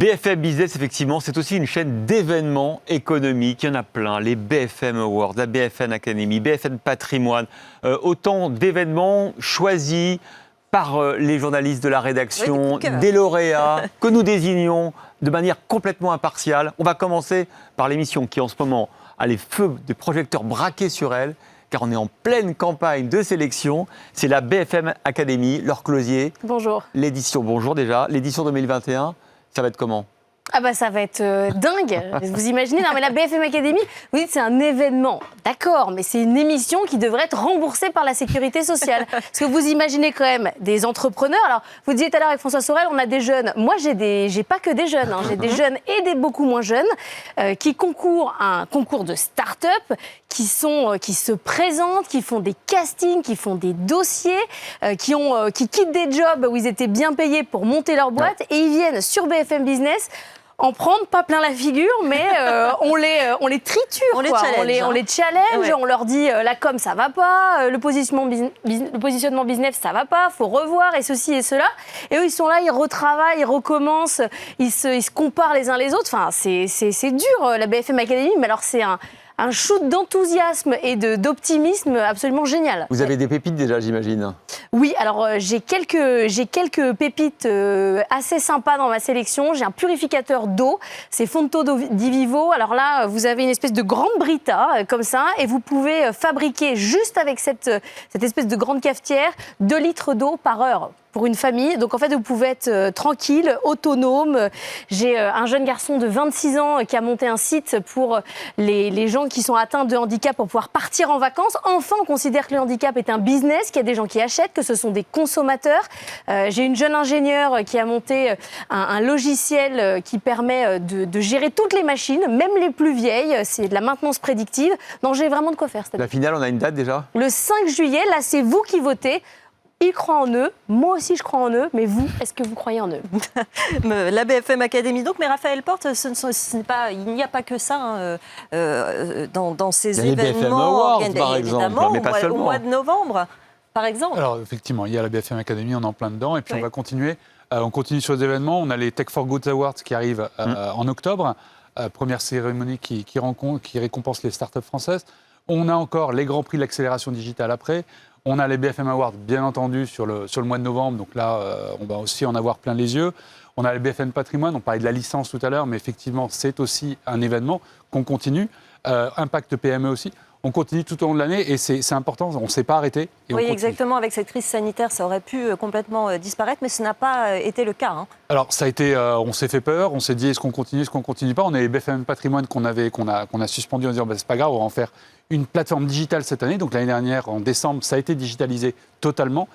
BFM Business, effectivement, c'est aussi une chaîne d'événements économiques. Il y en a plein. Les BFM Awards, la BFM Academy, BFM Patrimoine. Autant d'événements choisis par les journalistes de la rédaction, des lauréats, que nous désignons de manière complètement impartiale. On va commencer par l'émission qui, en ce moment, a les feux des projecteurs braqués sur elle, car on est en pleine campagne de sélection. C'est la BFM Academy, Laure Closier. Bonjour. L'édition, bonjour déjà. L'édition 2021, ça va être comment ? Ah bah ça va être dingue, vous imaginez. Non mais la BFM Academy, vous dites c'est un événement, d'accord, mais c'est une émission qui devrait être remboursée par la sécurité sociale. Parce que vous imaginez quand même des entrepreneurs. Alors vous disiez tout à l'heure avec François Sorel, on a des jeunes. Moi j'ai pas que des jeunes, j'ai des jeunes et des beaucoup moins jeunes qui concourent à un concours de start-up, qui se présentent, qui font des castings, qui font des dossiers, qui quittent des jobs où ils étaient bien payés pour monter leur boîte et ils viennent sur BFM Business en prendre pas plein la figure, mais on les triture, on les challenge, on leur dit la com ça va pas, le positionnement business ça va pas, faut revoir et ceci et cela. Et eux ils sont là, ils retravaillent, ils recommencent, ils se comparent les uns les autres. Enfin c'est dur la BFM Academy, mais alors c'est un shoot d'enthousiasme et d'optimisme absolument génial. Vous avez des pépites déjà, j'imagine. Oui, alors j'ai quelques pépites assez sympas dans ma sélection. J'ai un purificateur d'eau, c'est Fonto di Vivo. Alors là, vous avez une espèce de grande Brita, comme ça, et vous pouvez fabriquer juste avec cette espèce de grande cafetière 2 litres d'eau par heure. Pour une famille. Donc en fait, vous pouvez être tranquille, autonome. J'ai un jeune garçon de 26 ans qui a monté un site pour les gens qui sont atteints de handicap pour pouvoir partir en vacances. Enfin, on considère que le handicap est un business, qu'il y a des gens qui achètent, que ce sont des consommateurs. J'ai une jeune ingénieure qui a monté un logiciel qui permet de gérer toutes les machines, même les plus vieilles. C'est de la maintenance prédictive. Donc j'ai vraiment de quoi faire. La finale, on a une date déjà ? Le 5 juillet, là, c'est vous qui votez. Ils croient en eux, moi aussi je crois en eux, mais vous, est-ce que vous croyez en eux ? La BFM Academy, donc, mais Raphaël Porte, il n'y a pas que ça dans ces événements. Il y a les BFM Awards, par exemple, mais pas seulement. Au mois de novembre, par exemple. Alors, effectivement, il y a la BFM Academy, on est en plein dedans, et puis on va continuer. On continue sur les événements, on a les Tech for Good Awards qui arrivent en octobre, première cérémonie qui récompense les startups françaises. On a encore les Grands Prix de l'accélération digitale après. On a les BFM Awards, bien entendu, sur le mois de novembre. Donc là, on va aussi en avoir plein les yeux. On a les BFM Patrimoine. On parlait de la licence tout à l'heure, mais effectivement, c'est aussi un événement qu'on continue. Impact PME aussi. On continue tout au long de l'année et c'est important. On ne s'est pas arrêté. Oui, exactement. Avec cette crise sanitaire, ça aurait pu complètement disparaître, mais ce n'a pas été le cas. Alors, ça a été, on s'est fait peur. On s'est dit, est-ce qu'on continue, est-ce qu'on ne continue pas ? On a les BFM Patrimoine qu'on a suspendu en disant, c'est pas grave, on va en faire une plateforme digitale cette année. Donc l'année dernière, en décembre, ça a été digitalisé totalement.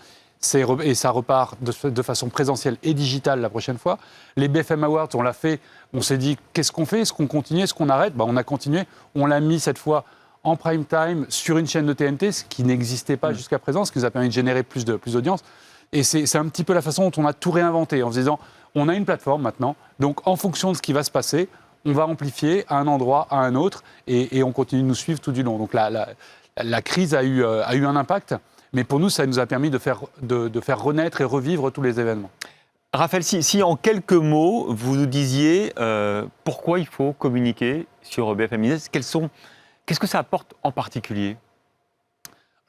Et ça repart de façon présentielle et digitale la prochaine fois. Les BFM Awards, on l'a fait. On s'est dit, qu'est-ce qu'on fait ? Est-ce qu'on continue ? Est-ce qu'on arrête ? On a continué. On l'a mis cette fois en prime time sur une chaîne de TNT, ce qui n'existait pas jusqu'à présent, ce qui nous a permis de générer plus d'audience. Et c'est un petit peu la façon dont on a tout réinventé, en se disant, on a une plateforme maintenant, donc en fonction de ce qui va se passer, on va amplifier à un endroit, à un autre, et on continue de nous suivre tout du long. Donc la crise a eu un impact, mais pour nous, ça nous a permis de faire renaître et revivre tous les événements. Raphaël, si en quelques mots, vous nous disiez pourquoi il faut communiquer sur BFM Business, qu'est-ce que ça apporte en particulier ?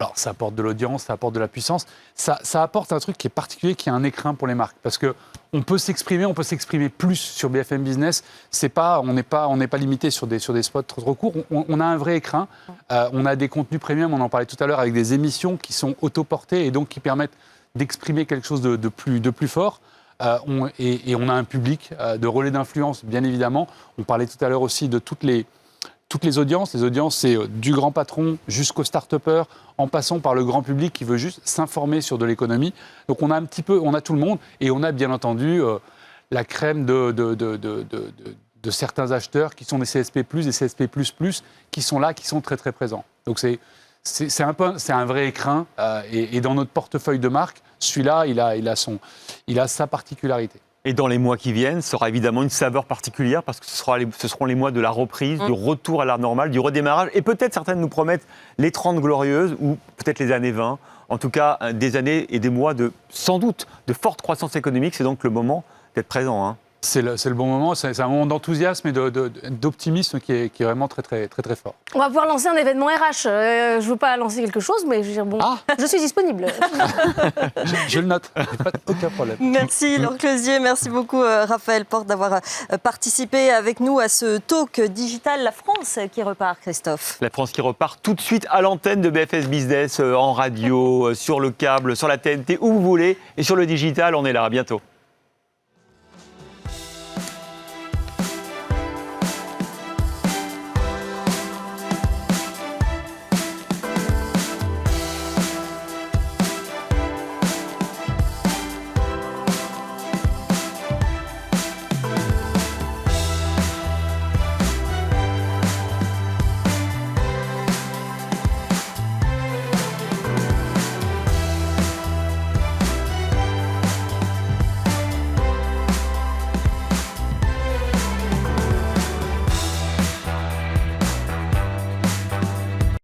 Alors, ça apporte de l'audience, ça apporte de la puissance. Ça apporte un truc qui est particulier, qui est un écrin pour les marques. Parce qu'on peut s'exprimer plus sur BFM Business. On n'est pas limité sur des spots trop courts. On a un vrai écrin. On a des contenus premium, on en parlait tout à l'heure, avec des émissions qui sont autoportées et donc qui permettent d'exprimer quelque chose de plus fort. On a un public de relais d'influence, bien évidemment. On parlait tout à l'heure aussi de toutes les audiences. Les audiences, c'est du grand patron jusqu'au start-upper, en passant par le grand public qui veut juste s'informer sur de l'économie. Donc on a tout le monde et on a bien entendu la crème de certains acheteurs qui sont des CSP+, des CSP++, qui sont là, qui sont très très présents. Donc c'est un vrai écrin et dans notre portefeuille de marque, celui-là, il a sa particularité. Et dans les mois qui viennent, ça aura évidemment une saveur particulière parce que ce seront les mois de la reprise, du retour à l'art normal, du redémarrage. Et peut-être certaines nous promettent les 30 glorieuses ou peut-être les années 20. En tout cas, des années et des mois sans doute, de forte croissance économique. C'est donc le moment d'être présent. c'est le bon moment, c'est un moment d'enthousiasme et d'optimisme qui est vraiment très, très, très, très fort. On va pouvoir lancer un événement RH. Je ne veux pas lancer quelque chose, mais je veux dire, bon, je suis disponible. Je le note, aucun problème. Merci Laure Closier, merci beaucoup Raphaël Porte d'avoir participé avec nous à ce talk digital La France qui repart, Christophe. La France qui repart tout de suite à l'antenne de BFS Business, en radio, sur le câble, sur la TNT, où vous voulez, et sur le digital, on est là, à bientôt.